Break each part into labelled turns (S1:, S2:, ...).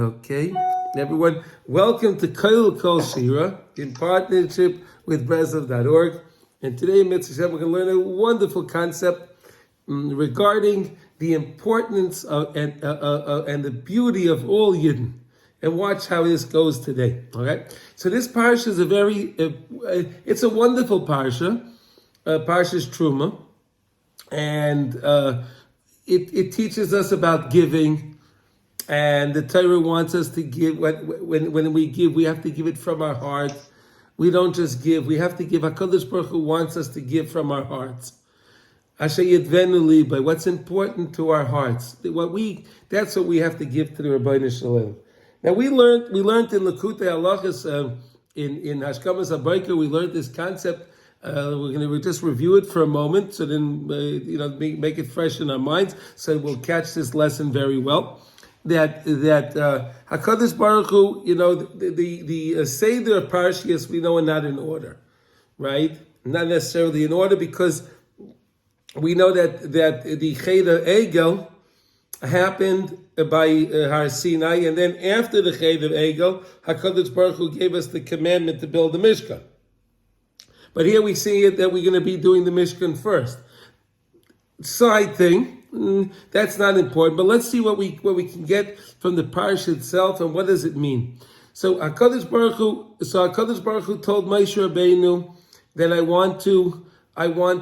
S1: Okay, everyone, welcome to Kol Shira in partnership with Breslov.org. And today, Mitzvah Hashem, we're going to learn a wonderful concept regarding the importance of and the beauty of all Yidden. And watch how this goes today. All right. So this parsha is it's a wonderful parsha. Parsha's Truma, and it teaches us about giving. And the Torah wants us to give. When we give, we have to give it from our heart. We don't just give. We have to give. HaKadosh Baruch Hu wants us to give from our hearts. Asher yidvenu libai. What's important to our hearts? That's what we have to give to the Rabbi Shalom. Now we learned in likutey Halachos in Hashkamas Habayker, we learned this concept. We're going to just review it for a moment, so then make it fresh in our minds, so we'll catch this lesson very well. That Hakadosh Baruch Hu, the Seder of Parshiyos we know are not in order, right? Not necessarily in order, because we know that the Cheder Egel happened by Har Sinai, and then after the Cheder Egel, Hakadosh Baruch Hu gave us the commandment to build the Mishkan. But here we see it that we're going to be doing the Mishkan first. Side thing. That's not important, but let's see what we can get from the parsha itself and what does it mean. So HaKadosh Baruch Hu told Moshe Rabbeinu that I want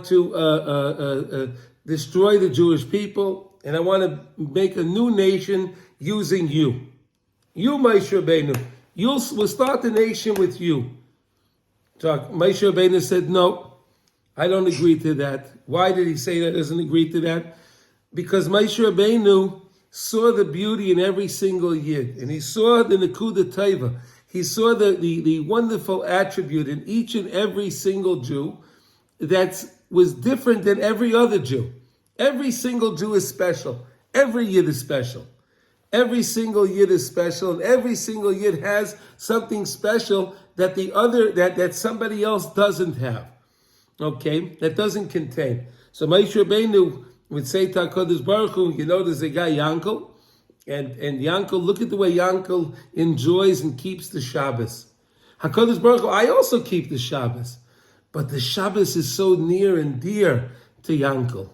S1: to destroy the Jewish people, and I want to make a new nation using you. You, Moshe Rabbeinu, we'll start the nation with you. So Moshe Rabbeinu said, no, I don't agree to that. Why did he say that? Doesn't agree to that? Because Moshe Rabbeinu saw the beauty in every single Yid, and he saw the Nekuda Taiva. He saw the wonderful attribute in each and every single Jew that was different than every other Jew. Every single Jew is special. Every Yid is special. Every single Yid is special, and every single Yid has something special that that somebody else doesn't have. Okay, that doesn't contain. So Moshe Rabbeinu would say to HaKadosh Baruch Hu, there's a guy Yankel, and Yankel, look at the way Yankel enjoys and keeps the Shabbos. HaKadosh Baruch Hu, I also keep the Shabbos, but the Shabbos is so near and dear to Yankel.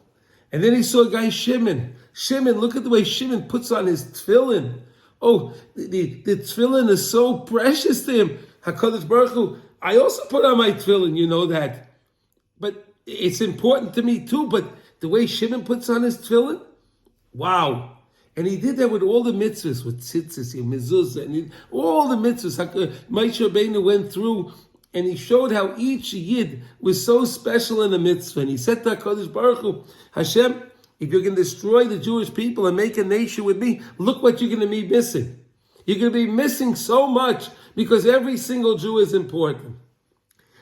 S1: And then he saw a guy Shimon. Shimon, look at the way Shimon puts on his tefillin. Oh, the tefillin is so precious to him. HaKadosh Baruch Hu, I also put on my tefillin, you know that. But it's important to me too, but the way Shimon puts on his tefillin, wow. And he did that with all the mitzvahs, with tzitzis, mezuzah, and all the mitzvahs. Moshe Rabbeinu went through, and he showed how each Yid was so special in the mitzvah. And he said to HaKadosh Baruch Hu, Hashem, if you're going to destroy the Jewish people and make a nation with me, look what you're going to be missing. You're going to be missing so much, because every single Jew is important.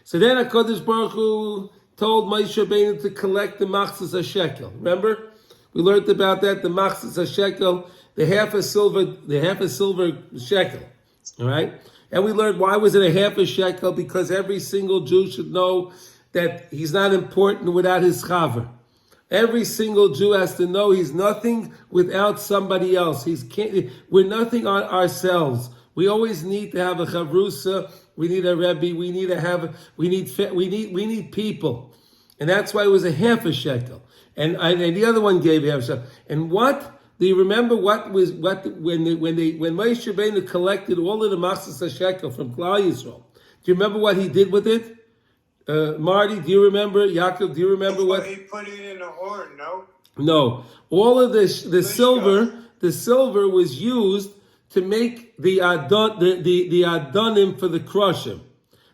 S1: So then HaKadosh Baruch Hu told Moshe Rabbeinu to collect the machzas shekel. Remember, we learned about that. The machzas shekel, the half a silver shekel. All right, and we learned why was it a half a shekel? Because every single Jew should know that he's not important without his chaver. Every single Jew has to know he's nothing without somebody else. We're nothing on ourselves. We always need to have a chavrusa. We need a Rabbi. We need people, and that's why it was a half a shekel. And the other one gave half a shekel. And what do you remember? When Moshe Rabbeinu collected all of the machzas shekel from Klal Yisrael? Do you remember what he did with it? Marty, do you remember? Yaakov, do you remember what
S2: he put it in a horn?
S1: No. All of the silver was used to make the adonim for the crushim.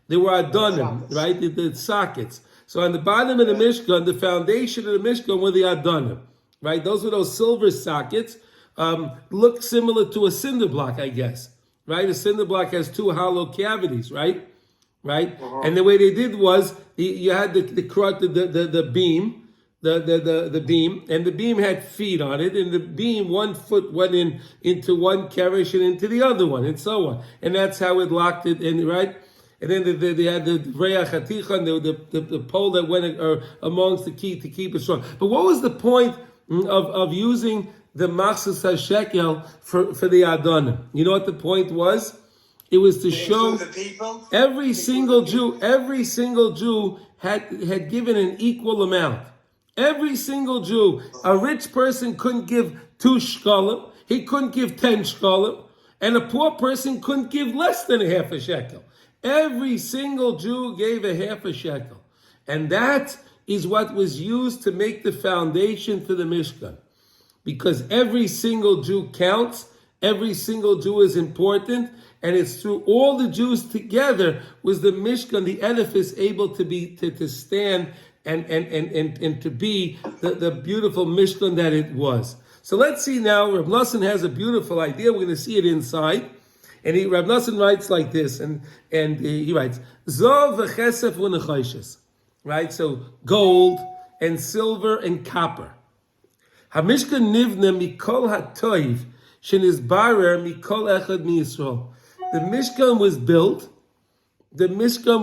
S1: There were adonim, right? The sockets. So on the bottom of the Mishkan, the foundation of the Mishkan were the adonim, right? Those were those silver sockets. Look similar to a cinder block, I guess, right? A cinder block has two hollow cavities, right? Uh-huh. And the way they did was you had the beam. The beam, and the beam had feet on it, and the beam, one foot went into one keresh and into the other one, and so on, and that's how it locked it in, right? And then they had the reach haticha, the pole that went amongst the key to keep it strong. But what was the point of using the Machzas HaShekel for the Adonim. You know what the point was? It was to show
S2: the people.
S1: every single Jew had given an equal amount. Every single Jew. A rich person couldn't give 2 shkalim. He couldn't give 10 shkalim. And a poor person couldn't give less than a half a shekel. Every single Jew gave a half a shekel. And that is what was used to make the foundation for the Mishkan. Because every single Jew counts, every single Jew is important, and it's through all the Jews together was the Mishkan, the edifice, able to be to stand and to be the beautiful Mishkan that it was. So let's see now. Reb Nosson has a beautiful idea. We're going to see it inside. And Reb Nosson writes like this, and he writes, Zov v'chesef v'nechayshes. Right? So gold and silver and copper. HaMishkan nivne mikol ha'toiv shenizbarer mikol echad miYisrael. The Mishkan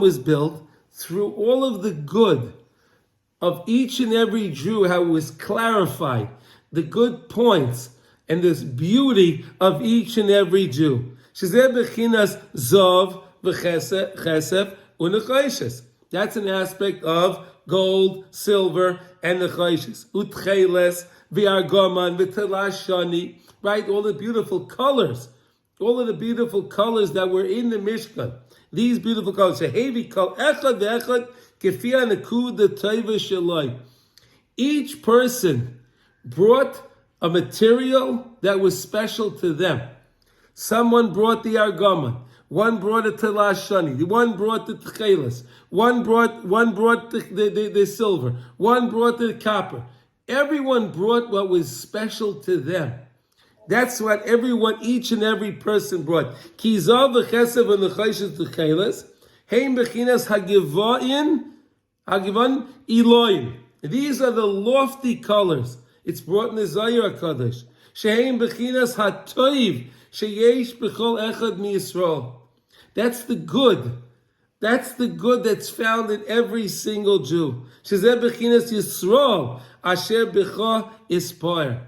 S1: was built through all of the good of each and every Jew, how it was clarified, the good points and this beauty of each and every Jew. Shezeh bechinas zov v'chesef u'nechayshes. That's an aspect of gold, silver, and nechayshes. Utcheles v'argoman v'telashani. Right, all the beautiful colors. All of the beautiful colors that were in the Mishkan. These beautiful colors. Shehevi kol echad ve'echad kefia nekuda teiva shaloi. Each person brought a material that was special to them. Someone brought the argoman. One brought a telashani. One brought the tchelas. One brought the silver. One brought the copper. Everyone brought what was special to them. That's what each and every person brought. Kizav v'chesed v'nechayshes tchelas. Heim bechinas hagivan Elohim. These are the lofty colors. It's brought in the Zohar HaKadosh. Sheheim bechinas hatoiv sheyesh b'chol echad miYisrael. That's the good. That's the good that's found in every single Jew. Shezeh bechinas Yisrael asher b'cha ispoir.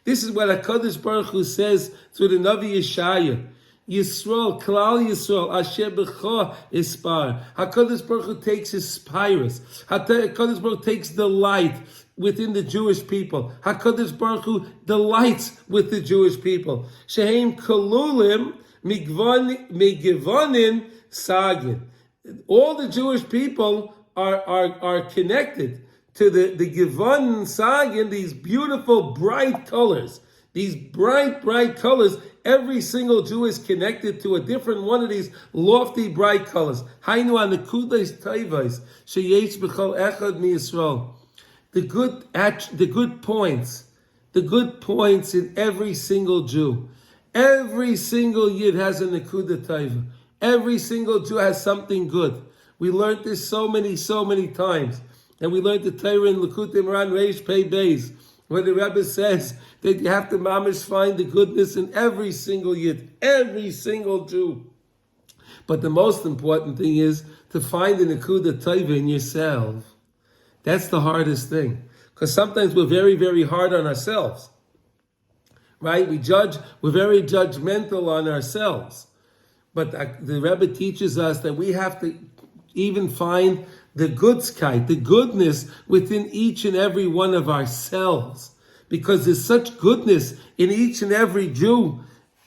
S1: This is what HaKadosh Baruch Hu says through the Navi Yeshaya. Yisrael, Klal Yisrael, Asher B'cha Ispar. HaKadosh Baruch Hu takes his spirus. HaKadosh Baruch Hu takes delight within the Jewish people. HaKadosh Baruch Hu delights with the Jewish people. Sheheim Kalulim Migivanin Sagin. All the Jewish people are connected to the Givon Sagin, these beautiful bright colors. These bright colors. Every single Jew is connected to a different one of these lofty, bright colors. Hainu anekudas tayvais sheyesh b'chol echad miYisrael. The good points in every single Jew. Every single Yid has a nekuda tayva. Every single Jew has something good. We learned this so many times. And we learned the Torah in Likutey Moran Reish Pei Bais, where the Rabbi says that you have to mamish find the goodness in every single Yid, every single Jew. But the most important thing is to find the Nekuda Taiva in yourself. That's the hardest thing. Because sometimes we're very, very hard on ourselves. Right? We're very judgmental on ourselves. But the Rebbe teaches us that we have to even find the goodskeit, the goodness within each and every one of ourselves. Because there's such goodness in each and every Jew.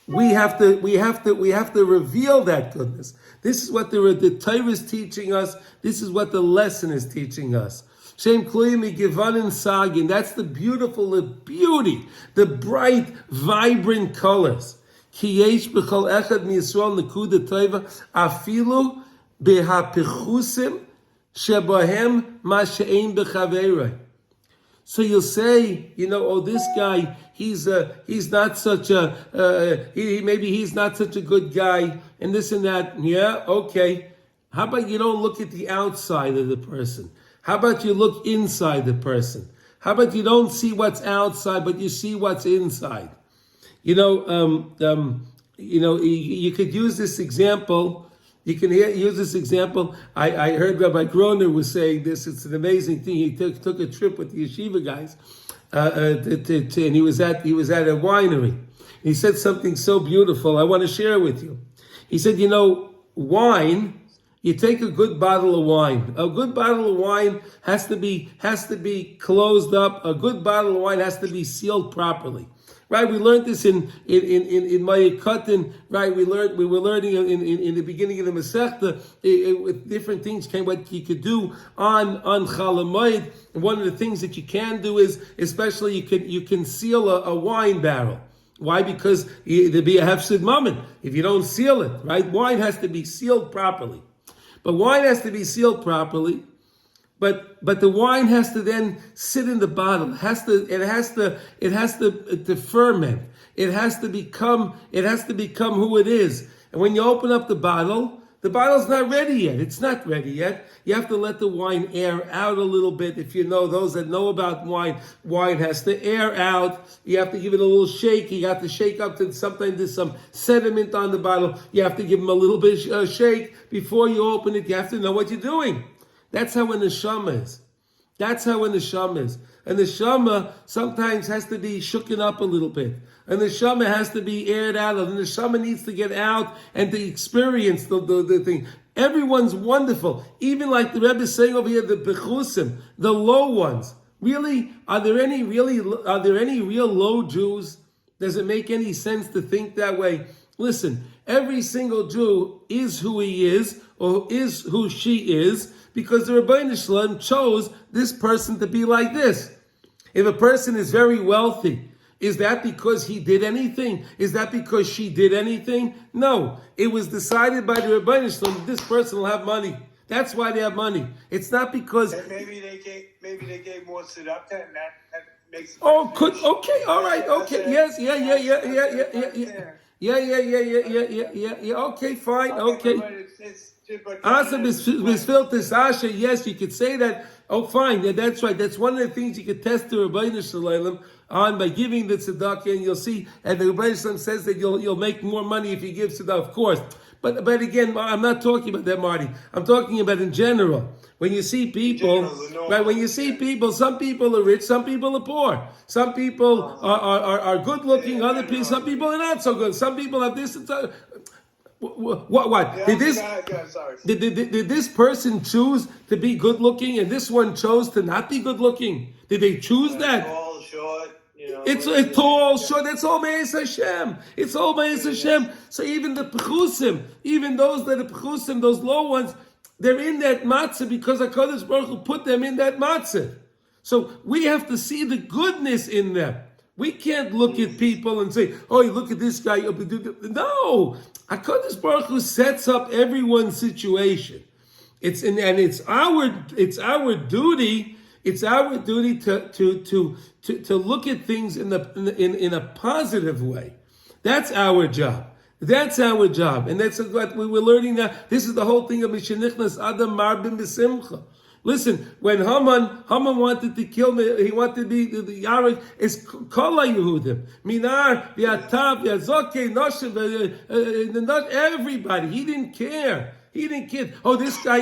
S1: We have to reveal that goodness. This is what the Torah is teaching us. This is what the lesson is teaching us. Shem Kluyim Givanin Sagin. That's the beauty, the bright, vibrant colors. Ki yesh b'chol echad miYisrael nekuda tova afilu behapichusim shebahem ma she'ein b'chaveiroi. So you'll say, this guy, he's not such a maybe he's not such a good guy, and this and that. Yeah, okay. How about you don't look at the outside of the person? How about you look inside the person? How about you don't see what's outside, but you see what's inside? You could use this example. You can use this example. I heard Rabbi Groner was saying this. It's an amazing thing. He took a trip with the yeshiva guys, and he was at a winery. He said something so beautiful. I want to share with you. He said, wine. You take a good bottle of wine. A good bottle of wine has to be closed up. A good bottle of wine has to be sealed properly. Right, we learned this in my cutting. Right, we were learning in the beginning of the Masechta with different things. What you could do on Chalamoid. And one of the things that you can do is, especially you can seal a wine barrel. Why? Because there'd be a hefsid moment if you don't seal it. Right, wine has to be sealed properly. But wine has to be sealed properly. But the wine has to then sit in the bottle. It has to ferment. It has to become who it is. And when you open up the bottle's not ready yet. It's not ready yet. You have to let the wine air out a little bit. If you know, those that know about wine has to air out. You have to give it a little shake. You have to shake up to sometimes there's some sediment on the bottle. You have to give them a little bit shake before you open it. You have to know what you're doing. That's how an neshama is. That's how an neshama is. And the neshama sometimes has to be shooken up a little bit. And the neshama has to be aired out. And the neshama needs to get out and to experience the thing. Everyone's wonderful. Even like the Rebbe is saying over here, the bechusim, the low ones. Really, are there any real low Jews? Does it make any sense to think that way? Listen, every single Jew is who he is or is who she is, because the Rabbi Shalom chose this person to be like this. If a person is very wealthy, is that because he did anything? Is that because she did anything? No. It was decided by the Rabbi Shalom this person will have money. That's why they have money. It's not because...
S2: And maybe they gave more tzedakah, and that makes...
S1: Okay, all right, okay, yes, yeah. Okay, fine, okay. Asa bisfilter Sasha, yes, you could say that. Oh, fine, yeah, that's right. That's one of the things you could test the Rabbi Shalom on by giving the tzedakah, and you'll see. And the Rabbi Shalom says that you'll make more money if you give tzedakah, of course. But again, I'm not talking about that, Marty. I'm talking about in general. When you see people, right? When you see people, some people are rich, some people are poor. Some people are good looking, other people, some people are not so good. Some people have this. What? Did this person choose to be good looking and this one chose to not be good looking? Did they choose that?
S2: Tall, short,
S1: It's tall, short. That's all Be'ez Hashem. It's all Be'ez Hashem. So even the pechusim, even those that are pechusim, those low ones, they're in that matzah because HaKadosh Baruch Hu put them in that matzah. So we have to see the goodness in them. We can't look at people and say, "Oh, you look at this guy." No, HaKadosh Baruch Hu sets up everyone's situation. It's our duty. It's our duty to look at things in a positive way. That's our job. That's our job, and that's what we were learning now. This is the whole thing of Mishanichnas Adam Marbim B'Simcha. Listen, when Haman wanted to kill me, he wanted to be the Yarek, it's Kol HaYehudim. Minar, V'atav, V'azoke, Noshev, not everybody. He didn't care. Oh, this guy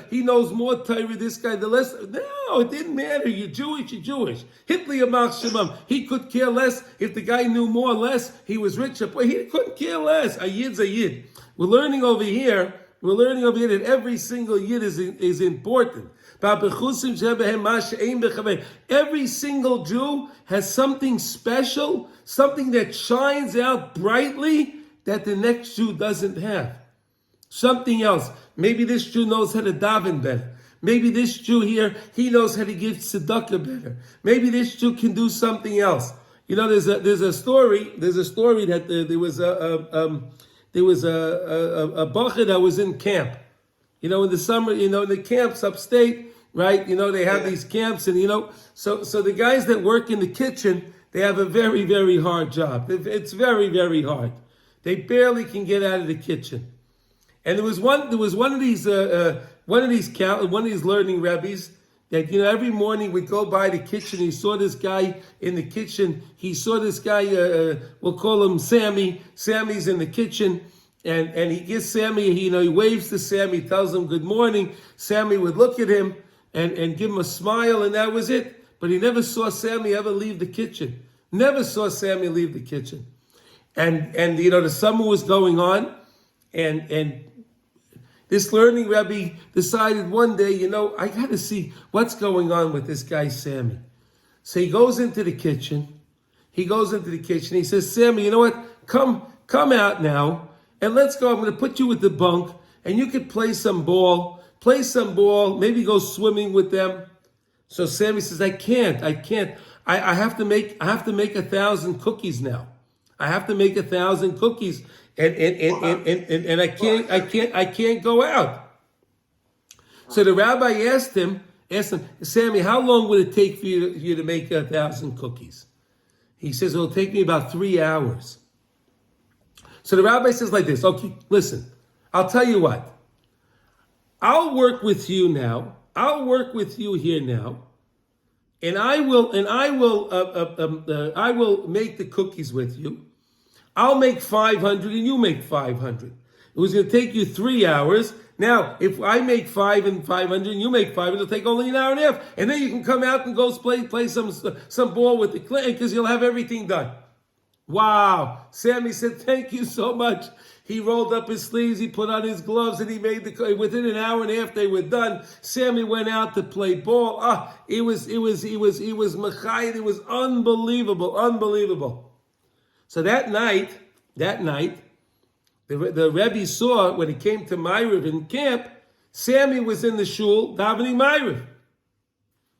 S1: he knows more Torah, this guy, the less. No, it didn't matter. You're Jewish. Hitler Yamach Shemam. He could care less if the guy knew more or less. He was richer. He couldn't care less. A Yid's a Yid. We're learning over here that every single Yid is important. Every single Jew has something special, something that shines out brightly that the next Jew doesn't have. Something else.Maybe this Jew knows how to daven better. Maybe this Jew here, he knows how to give tzedakah better. Maybe this Jew can do something else. There's a story that there was a bacher that was in camp. In the summer, the camps upstate, right? They have these camps, and so the guys that work in the kitchen, they have a very, very hard job. It's very, very hard. They barely can get out of the kitchen. And there was one of these learning rabbis that every morning we'd go by the kitchen. He saw this guy in the kitchen. He saw this guy. We'll call him Sammy. Sammy's in the kitchen, And he gives Sammy, he waves to Sammy, tells him good morning. Sammy would look at him and give him a smile, and that was it. But he never saw Sammy ever leave the kitchen. Never saw Sammy leave the kitchen. And the summer was going on, and this learning Rabbi decided one day, I got to see what's going on with this guy Sammy. So he goes into the kitchen. He says, Sammy, you know what? Come out now. And let's go. I'm going to put you with the bunk, and you could play some ball, maybe go swimming with them. So Sammy says, I can't. I have to make 1,000 cookies now. I have to make 1,000 cookies, and I can't go out. So the rabbi asked him, Sammy, how long would it take for you to make 1,000 cookies? He says, it'll take me about 3 hours. So the rabbi says like this, okay, listen, I'll tell you what. I'll work with you now. I'll work with you here now. And I will make the cookies with you. I'll make 500 and you make 500. It was going to take you 3 hours. Now, if I make 5 and 500 and you make 500, it'll take only an hour and a half. And then you can come out and go play some ball with the clay because you'll have everything done. Wow. Sammy said, thank you so much. He rolled up his sleeves, he put on his gloves, and he made within an hour and a half they were done. Sammy went out to play ball. It was machayit. It was unbelievable. So that night, the Rebbe saw when he came to Ma'ariv in camp, Sammy was in the shul davening Ma'ariv.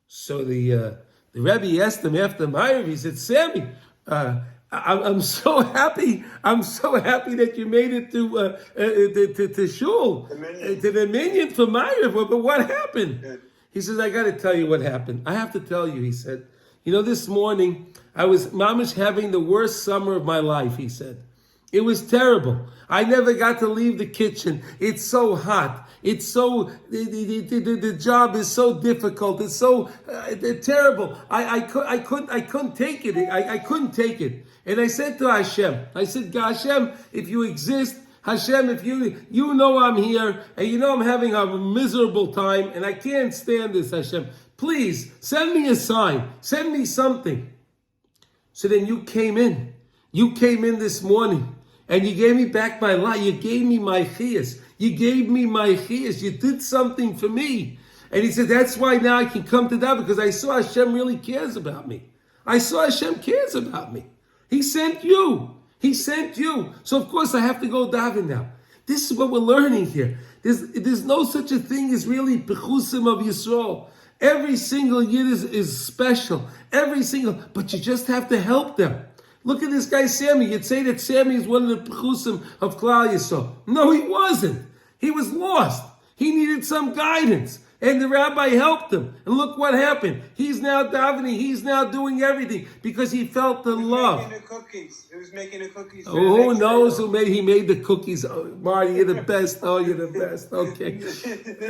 S1: So the Rebbe asked him after Ma'ariv, he said, Sammy, I'm so happy. I'm so happy that you made it to shul, to the minyan for Ma'ariv. But what happened? He says, I got to tell you what happened. I have to tell you, he said. This morning, I was mamish having the worst summer of my life, he said. It was terrible. I never got to leave the kitchen. It's so hot. It's so, the job is so difficult. It's so terrible. I couldn't take it. I couldn't take it. And I said to Hashem, Hashem, if you exist, Hashem, if you know I'm here, and I'm having a miserable time, and I can't stand this, Hashem, please, send me a sign. Send me something. So then you came in. You came in this morning. And you gave me back my life. You gave me my chiyas. You did something for me. And he said, that's why now I can come to that, because I saw Hashem really cares about me. I saw Hashem cares about me. He sent you. So of course I have to go daven now. This is what we're learning here. There's no such a thing as really pechusim of Yisrael. Every single yid is special. But you just have to help them. Look at this guy, Sammy. You'd say that Sammy is one of the pechusim of Klal Yisrael. No, he wasn't. He was lost. He needed some guidance. And the rabbi helped him. And look what happened. He's now davening. He's now doing everything because he felt the love.
S2: He was making the cookies.
S1: Oh, who knows he made the cookies? Oh, Marty, you're the best. Oh, you're the best. Okay.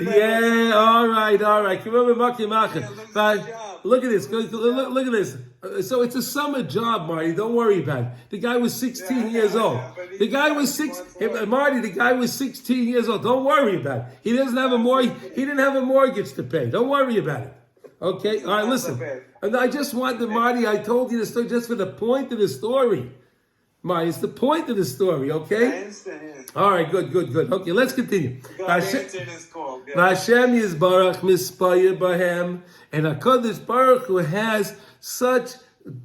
S1: Yeah, all right. Come over, look at this. Look at this. So it's a summer job, Marty. Don't worry about it. The guy was 16 years old. The guy was 16 years old. Don't worry about it. He doesn't have a mortgage. He didn't have a mortgage to pay. Don't worry about it. Okay? All right, listen. And I just wanted, Marty, I told you the story just for the point of the story. Marty, it's the point of the story, okay?
S2: I understand.
S1: All right, good. Okay, let's continue. Hashem Yisbarach Mispaya Bahem, and HaKadosh Baruch Hu has such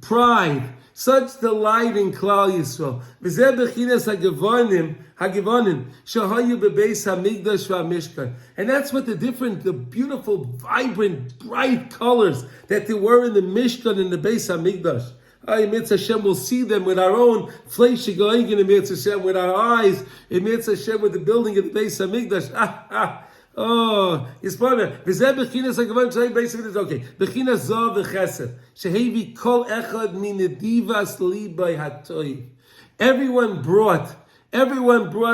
S1: pride, such delight in Klal Yisrael. V'zeh bechinas hagevonim shahayu bebeis HaMikdash v'Mishkan. And that's what the beautiful, vibrant, bright colors that there were in the Mishkan and the Beis HaMikdash. Mitzvah Hashem will see them with our own flesh, Mitzvah Hashem with our eyes, Mitzvah Hashem with the building of the Beis HaMikdash. Oh, it's part of it. Okay. Bechinas Zav v'Chesed. Shehevi kol echad minedivas libay hatoiv. Everyone brought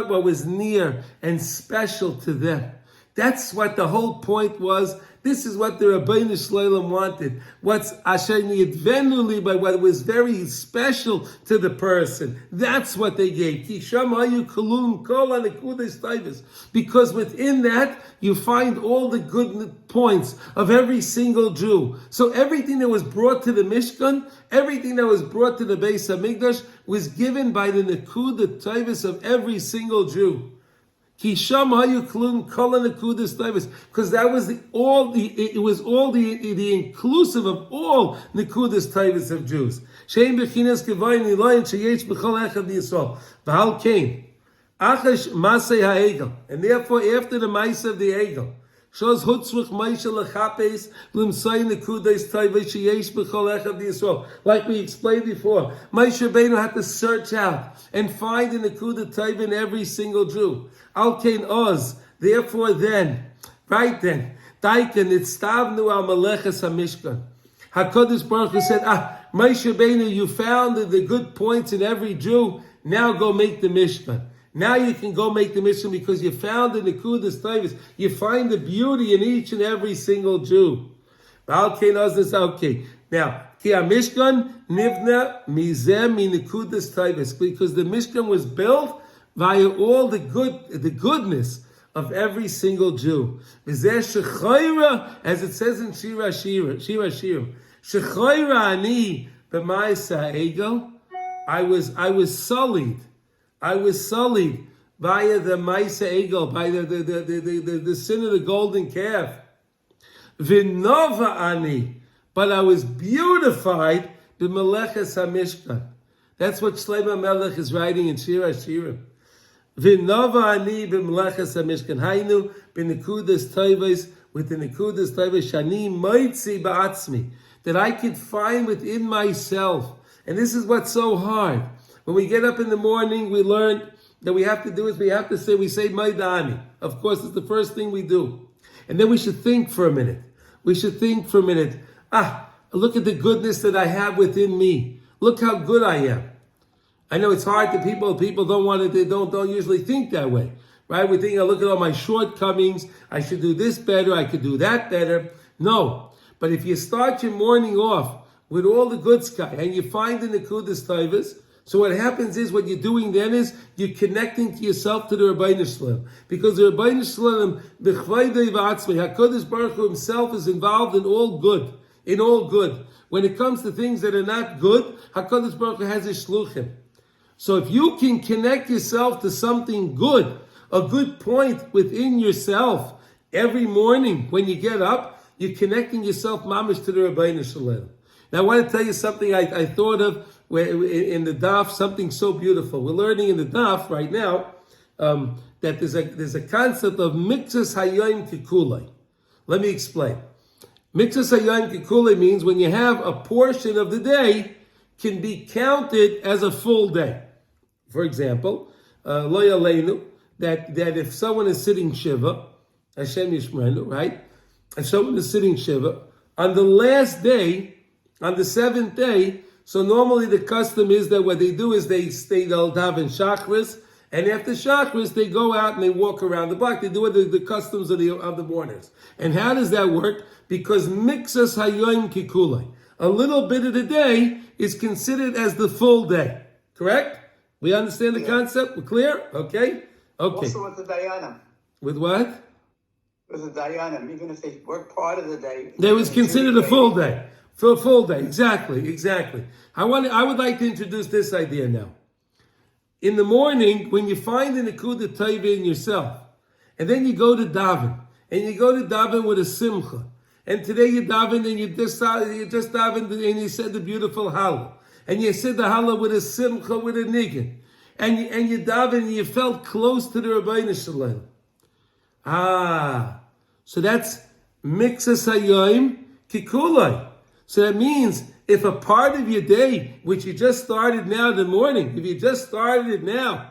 S1: what was near and special to them. That's what the whole point was, This is what the Rabbeinu Shloim wanted. What's Asher Nidvenu by what was very special to the person. That's what they gave. Because within that, you find all the good points of every single Jew. So everything that was brought to the Mishkan, everything that was brought to the Bais HaMikdash was given by the Nekuda Taivas of every single Jew. Because that was it was all the inclusive of all Nekudas Taivas of Jews. And therefore, after the Maaseh of the Egel, shows Hutzruch Maisha Lachapes Limsay Nekudas Taivas Sheyesh B'chol Echad Yisrael. Like we explained before, Moshe Rabbeinu had to search out and find the Nekuda Taiva in every single Jew. Al Kain Oz. Therefore, then, right then, Daiken Itztavnu Al Meleches HaMishkan. Hakadosh Baruch Hu said, Moshe Rabbeinu, you found the good points in every Jew. Now go make the Mishkan. Now you can go make the Mishkan because you found the Nekudas Taivas. You find the beauty in each and every single Jew. Okay. Now, Ki Mishkan Nivna Mizem Mi Nekudas Taivas, because the Mishkan was built via all the goodness of every single Jew. As it says in Shira Shechoira Ani B'Maaseh Egel, I was sullied via the Maaseh Egel, by the sin of the golden calf. V'nova ani, but I was beautified b'meleches HaMishkan. That's what Shlomo Melech is writing in Shira Shirim. V'nova ani b'meleches HaMishkan. Hainu b'nekudas taivos, with the nekudas taivos shani moitzi ba'atzmi, that I could find within myself. And this is what's so hard. When we get up in the morning, we learn that we say Maidani. Of course, it's the first thing we do. And then we should think for a minute. Look at the goodness that I have within me. Look how good I am. I know it's hard to people don't want to, they don't usually think that way. Right? We think, I look at all my shortcomings, I should do this better, I could do that better. No. But if you start your morning off with all the good sky and you find the Nekudas Taivas, so what happens is, what you're doing then is, you're connecting to yourself to the Rabbi Shalom. Because the Rabbi Shalom, HaKadosh Baruch Hu himself is involved in all good. When it comes to things that are not good, HaKadosh Baruch Hu has his shluchim. So if you can connect yourself to something good, a good point within yourself, every morning when you get up, you're connecting yourself mamish to the Rabbi Shalom. Now I want to tell you something I thought of in the daf, something so beautiful. We're learning in the daf right now that there's a concept of mikzas hayom kikulei. Let me explain. Mikzas hayom kikulei means when you have a portion of the day can be counted as a full day. For example, lo yaleinu, that if someone is sitting shiva, Hashem Yishmerenu, right? If someone is sitting shiva on the last day, on the seventh day. So normally the custom is that what they do is they'll daven shachris, and after shachris they go out and they walk around the block. They do the customs of the mourners. And how does that work? Because mixas hayom kikulei, a little bit of the day is considered as the full day. Correct? We understand the concept? We're clear? Okay.
S2: Also with the dayanim.
S1: With what?
S2: With the dayanim, even if they work part of the day,
S1: they was considered a full day. For a full day, exactly. I would like to introduce this idea now. In the morning, when you find the Nekuda Taiva in yourself, and then you go to daven, and you go to daven with a simcha, and today you daven and you just davened and you said the beautiful hallah, and you said the hallah with a simcha, with a niggin, and you daven and you felt close to the Rabbi Shalom. So that's mixas hayom kikulei. So that means if a part of your day, which you just started now in the morning, if you just started it now,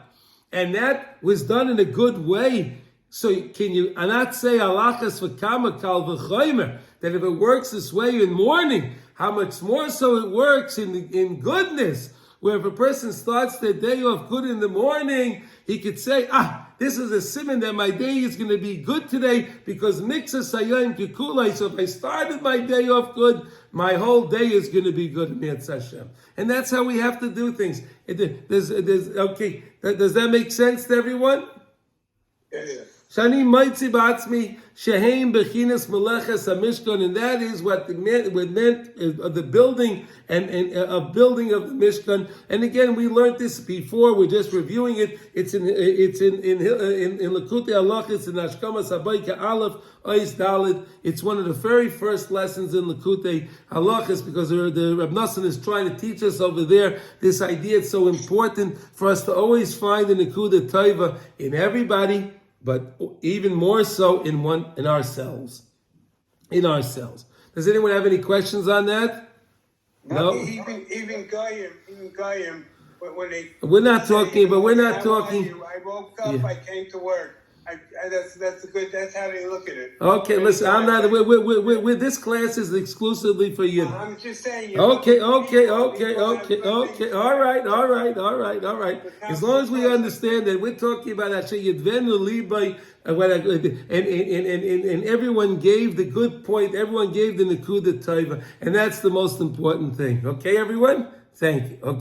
S1: and that was done in a good way, so can you not say Halachos v'kama kal v'chomer, that if it works this way in morning, how much more so it works in goodness, where if a person starts their day off good in the morning, he could say, This is a siman that my day is going to be good today because Miksa Sayayim Kikulai. So if I started my day off good, my whole day is going to be good. Hashem. And that's how we have to do things. Okay, does that make sense to everyone?
S2: Yeah.
S1: Shani Maitzi Batzmi Sheheim Bechinas Meleches HaMishkan, and that is what meant of the building and a building of the Mishkan. And again, we learned this before. We're just reviewing it. It's in likutey Halachos in Ashkamas Habayka Aleph Ois Daled. It's one of the very first lessons in likutey Halachos because the Reb Nosson is trying to teach us over there this idea. It's so important for us to always find the nekuda taiva in everybody, but even more so in ourselves. In ourselves. Does anyone have any questions on that? No?
S2: Even Goyim, when they...
S1: We're not talking, but we're not talking...
S2: I woke up, I came to work. That's how they look at it.
S1: Okay, listen, I'm not... this class is exclusively for you.
S2: I'm just saying...
S1: Okay. All right. As long as we understand that we're talking about Asher Yidvenu Libai, and everyone gave the good point, everyone gave the Nekuda Taiva, and that's the most important thing. Okay, everyone? Thank you. Okay.